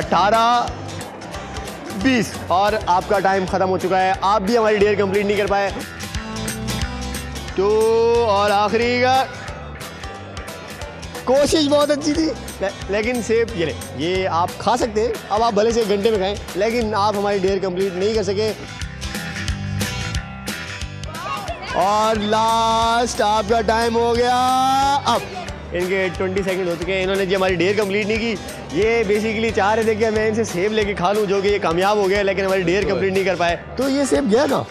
18, 20 और आपका टाइम ख़त्म हो चुका है। आप भी हमारी डेयर कंप्लीट नहीं कर पाए। 2 और आखिरी का, कोशिश बहुत अच्छी थी लेकिन सेब ये आप खा सकते हैं। अब आप भले से 1 घंटे में खाएं, लेकिन आप हमारी डेयर कंप्लीट नहीं कर सके। और लास्ट आपका टाइम हो गया। अब इनके 20 सेकंड हो चुके हैं। इन्होंने जी हमारी डेयर कंप्लीट नहीं की। ये बेसिकली चाह रहे थे कि मैं इनसे सेब लेके खा लूँ, जो कि ये कामयाब हो गया, लेकिन हमारी डेयर कंप्लीट नहीं कर पाए। तो ये सेब गया कहाँ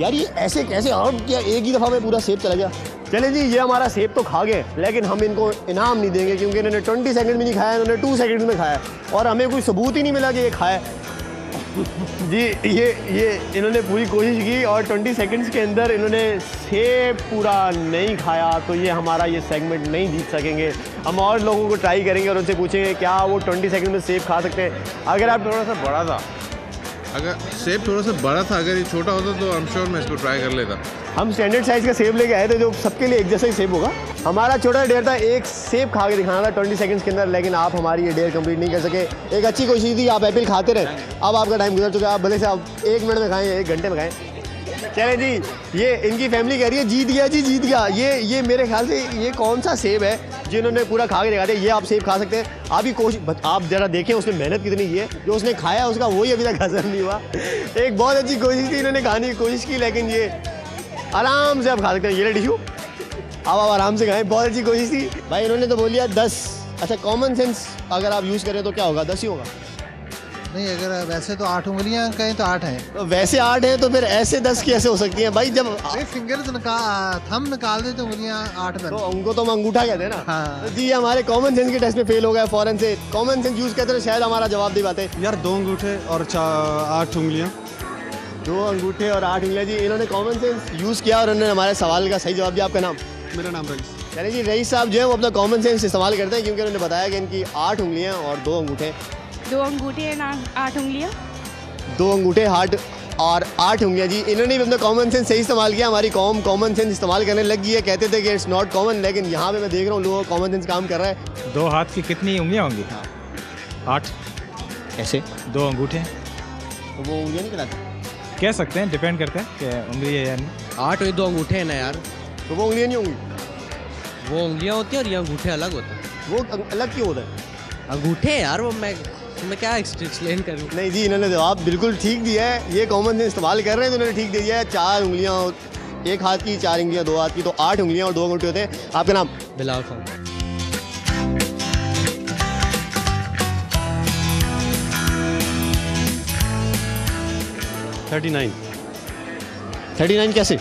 यार? ये ऐसे कैसे आउट किया? एक ही दफ़ा में पूरा सेब चला गया। चले जी, ये हमारा सेब तो खा गए, लेकिन हम इनको इनाम नहीं देंगे क्योंकि इन्होंने 20 सेकंड में नहीं खाया, इन्होंने 2 सेकंड में खाया और हमें कोई सबूत ही नहीं मिला कि ये खाया। जी ये इन्होंने पूरी कोशिश की और 20 सेकंड्स के अंदर इन्होंने सेब पूरा नहीं खाया, तो ये हमारा ये सेगमेंट नहीं जीत सकेंगे। हम और लोगों को ट्राई करेंगे और उनसे पूछेंगे क्या वो 20 सेकंड में सेब खा सकते हैं। अगर आप थोड़ा सा बड़ा था, अगर सेब थोड़ा सा बड़ा था, अगर ये छोटा होता तो आई एम श्योर मैं इसको ट्राई कर लेता। हम स्टैंडर्ड साइज़ का सेब लेके आए थे जो सबके लिए एक जैसा ही सेब होगा। हमारा छोटा डेयर था, एक सेब खा के दिखाना था 20 सेकंड्स के अंदर, लेकिन आप हमारी ये डेयर कंप्लीट नहीं कर सके। एक अच्छी कोशिश थी, आप एप्पल खाते रहे। अब आपका टाइम गुजर चुका है। आप भले से आप 1 मिनट में खाएं, 1 घंटे में खाएं। चलें जी, ये इनकी फैमिली कह रही है जीत गया जी, जीत गया। ये मेरे ख्याल से ये कौन सा सेब है जिन्होंने पूरा खा के दिखा दिया। ये आप सेब खा सकते हैं। आप ही कोशिश, आप जरा देखें उसने मेहनत कितनी की है। जो उसने खाया उसका वही अभी तक हजम नहीं हुआ। एक बहुत अच्छी कोशिश थी, इन्होंने खाने की कोशिश की, लेकिन ये आराम से आप खा सकते हैं। ये टिश्यू, अब आप आराम से खाएं। बहुत अच्छी कोशिश थी भाई। इन्होंने तो बोल दिया 10। अच्छा, कॉमन सेंस अगर आप यूज़ करें तो क्या होगा? 10 ही होगा। नहीं, अगर वैसे तो 8 उंगलियां कहें तो 8 हैं। तो वैसे 8 हैं तो फिर ऐसे 10 कैसे हो सकती हैं भाई? जब फिंगर्स थंब निकाल दे तो उंगलियां 8 बन। तो उनको तो हम अंगूठा कहते हैं ना। हाँ। तो जी हमारे कॉमन सेंस के टेस्ट में फेल हो गया फौरन से। कॉमन सेंस यूज़ करते तो शायद हमारा जवाब दे पाते। यार 2 अंगूठे और 8 उंगलियां। 2 अंगूठे और 8 उंगलियां। जी इन्होंने कॉमन सेंस यूज़ किया और उन्होंने हमारे सवाल का सही जवाब दिया। आपका नाम? मेरा नाम रईस। यानी जी रईस साहब जो है वो अपना कॉमन सेंस इस्तेमाल करते हैं, क्योंकि उन्होंने बताया कि इनकी 8 उंगलियां और 2 अंगूठे। 2 अंगूठे और 8 उंगलियां। 2 अंगूठे, 8 और 8 उंगलियां। जी इन्होंने भी अपना कॉमन सेंस सही इस्तेमाल किया। हमारी कॉम कॉमन सेंस इस्तेमाल करने लग गई है। कहते थे कि इट्स नॉट कॉमन, लेकिन यहाँ पे मैं देख रहा हूँ लोगों का कॉमन सेंस काम कर रहा है। 2 हाथ की कितनी उंगलियां होंगी? 8। ऐसे 2 अंगूठे तो वो उंगलियां नहीं कहलाती? कह सकते हैं, डिपेंड करता है कि उंगली है या नहीं। 8 और 2 अंगूठे हैं ना यार, तो वो उंगलियां नहीं होंगी। वो उंगलियां होती हैं और ये अंगूठे अलग होते हैं। वो अलग क्यों होता है? अंगूठे हैं यार, वो मैं क्या एक्सप्लेन करूँ? नहीं जी, इन्होंने जवाब बिल्कुल ठीक दिया है। ये कॉमन सेंस इस्तेमाल कर रहे हैं तो इन्होंने ठीक दे दिया है। 4 उंगलियां, 1 हाथ की, 4 उंगलियां 2 हाथ की, तो 8 उंगलियां और 2 अंगूठे होते हैं। आपका नाम? बिलाल खान। 39 कैसे?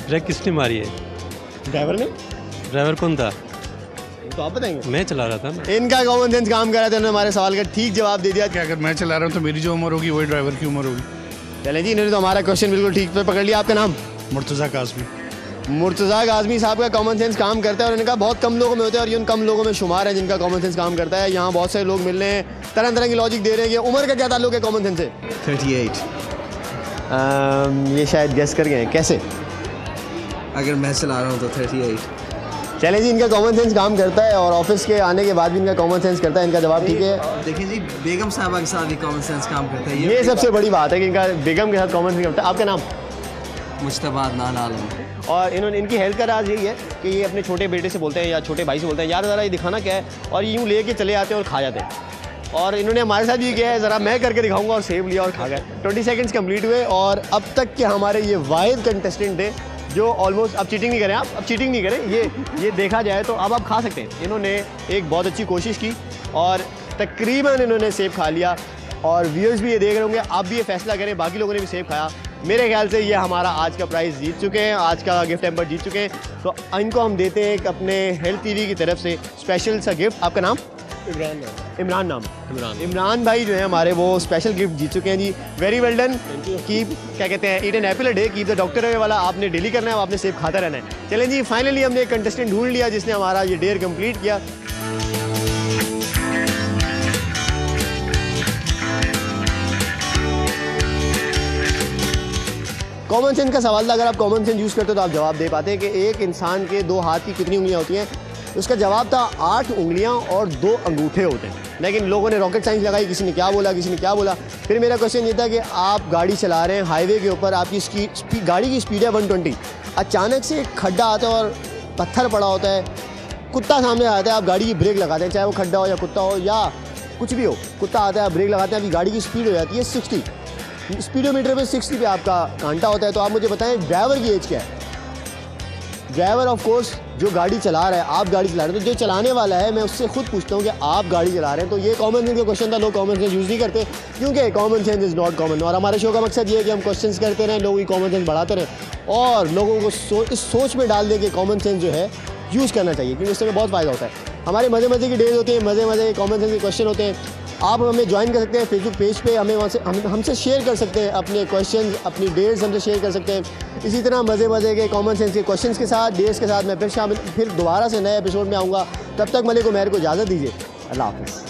ब्रेक किसने मारी है? ड्राइवर ने। ड्राइवर कौन था? तो आप बताएंगे। मैं चला रहा था ना। इनका कॉमन सेंस काम कर रहा था, उन्होंने हमारे सवाल का ठीक जवाब दे दिया। क्या अगर मैं चला रहा हूँ तो मेरी जो उम्र होगी वही ड्राइवर की उम्र होगी। चले जी, इन्होंने तो हमारा क्वेश्चन बिल्कुल ठीक पे पकड़ लिया। आपका नाम? मुर्तज़ा काज़मी। मुर्तज़ा काज़मी साहब का कॉमन सेंस काम करता है और इनका बहुत कम लोगों में होता है, और ये उन कम लोगों में शुमार है जिनका कॉमन सेंस काम करता है। यहाँ बहुत सारे लोग मिल रहे हैं, तरह तरह की लॉजिक दे रहे हैं। ये उम्र का क्या ताल्लुक है कॉमन सेंस से? 38। ये शायद गेस कर गए हैं। कैसे? अगर मैं चला रहा हूँ तो 38। चले जी, इनका कॉमन सेंस काम करता है और ऑफिस के आने के बाद भी इनका कॉमन सेंस करता है। इनका जवाब ठीक है। देखिए जी, बेगम साहबा के साथ भी कॉमन सेंस काम करता है। ये सबसे बड़ी बात है कि इनका बेगम के साथ कॉमन सेंस करता है। आपका नाम? मुश्तबा अदनान आलम। और इन्होंने, इनकी हेल्थ का राज यही है कि ये अपने छोटे बेटे से बोलते हैं या छोटे भाई से बोलते हैं, यार ज़रा ये दिखाना क्या है, और यूँ लेके चले आते हैं और खा जाते हैं। और इन्होंने हमारे साथ भी किया है, ज़रा मैं करके दिखाऊंगा, और सेब लिया और खा गए। 20 सेकंड्स कंप्लीट हुए और अब तक के हमारे ये वाहिद कंटेस्टेंट थे जो ऑलमोस्ट, अब चीटिंग नहीं करें आप, अब चीटिंग नहीं करें। ये देखा जाए तो अब आप खा सकते हैं। इन्होंने एक बहुत अच्छी कोशिश की और तकरीबन इन्होंने सेब खा लिया, और व्यूअर्स भी ये देख रहे होंगे। आप भी ये फैसला करें, बाकी लोगों ने भी सेब खाया। मेरे ख्याल से ये हमारा आज का प्राइज़ जीत चुके हैं, आज का गिफ्ट हैम्पर जीत चुके हैं। तो इनको हम देते हैं एक अपने हेल्थ टीवी की तरफ से स्पेशल सा गिफ्ट। आपका नाम? इमरान नाम। इमरान भाई जो है हमारे, वो स्पेशल गिफ्ट जीत चुके हैं जी। Very well done. कीप, क्या कहते हैं, eat an apple a day, keep the doctor away वाला आपने डेली करना है, आपने सेब खाता रहना है। चलें जी, फाइनली हमने एक कंटेस्टेंट ढूंढ लिया जिसने हमारा ये डेयर कंप्लीट किया। कॉमन सेंस का सवाल था, अगर आप कॉमन सेंस यूज़ करते हो तो आप जवाब दे पाते हैं कि एक इंसान के 2 हाथ की कितनी उंगलियां होती हैं? उसका जवाब था 8 उंगलियां और 2 अंगूठे होते हैं। लेकिन लोगों ने रॉकेट साइंस लगाई, किसी ने क्या बोला, किसी ने क्या बोला। फिर मेरा क्वेश्चन ये था कि आप गाड़ी चला रहे हैं हाईवे के ऊपर, आपकी गाड़ी की स्पीड है 120, अचानक से एक खड्डा आता है और पत्थर पड़ा होता है, कुत्ता सामने आता है, आप गाड़ी की ब्रेक लगाते हैं, चाहे वो खड्डा हो या कुत्ता हो या कुछ भी हो, कुत्ता आता है, आप ब्रेक लगाते हैं, आपकी गाड़ी की स्पीड हो जाती है 60, स्पीडोमीटर पे 60 पे आपका कांटा होता है। तो आप मुझे बताएं ड्राइवर की एज क्या है? ड्राइवर ऑफ कोर्स जो गाड़ी चला रहा है, आप गाड़ी चला रहे हैं, तो जो चलाने वाला है मैं उससे खुद पूछता हूँ कि आप गाड़ी चला रहे हैं। तो ये कॉमन सेंस का क्वेश्चन था, लोग कॉमन सेंस यूज़ नहीं करते क्योंकि common sense is not common. और हमारे शो का मकसद ये है कि हम क्वेश्चंस करते रहें, लोगों की कॉमन सेंस बढ़ाते रहें और लोगों को इस सोच में डाल दें कि कॉमन सेंस जो है यूज़ करना चाहिए, क्योंकि इससे बहुत फ़ायदा होता है। हमारे मज़े मज़े की डेज होते हैं, मज़े के कॉमन सेंस के क्वेश्चन होते हैं। आप हमें ज्वाइन कर सकते हैं फेसबुक पेज पे, हमें वहाँ से हमसे शेयर कर सकते हैं अपने क्वेश्चन, अपनी डेट्स हमसे शेयर कर सकते हैं। इसी तरह मज़े के कॉमन सेंस के क्वेश्चंस के साथ, डेट्स के साथ मैं फिर दोबारा से नए एपिसोड में आऊँगा। तब तक मलिक उमैर को इजाज़त दीजिए। अल्लाह हाफ़िज़।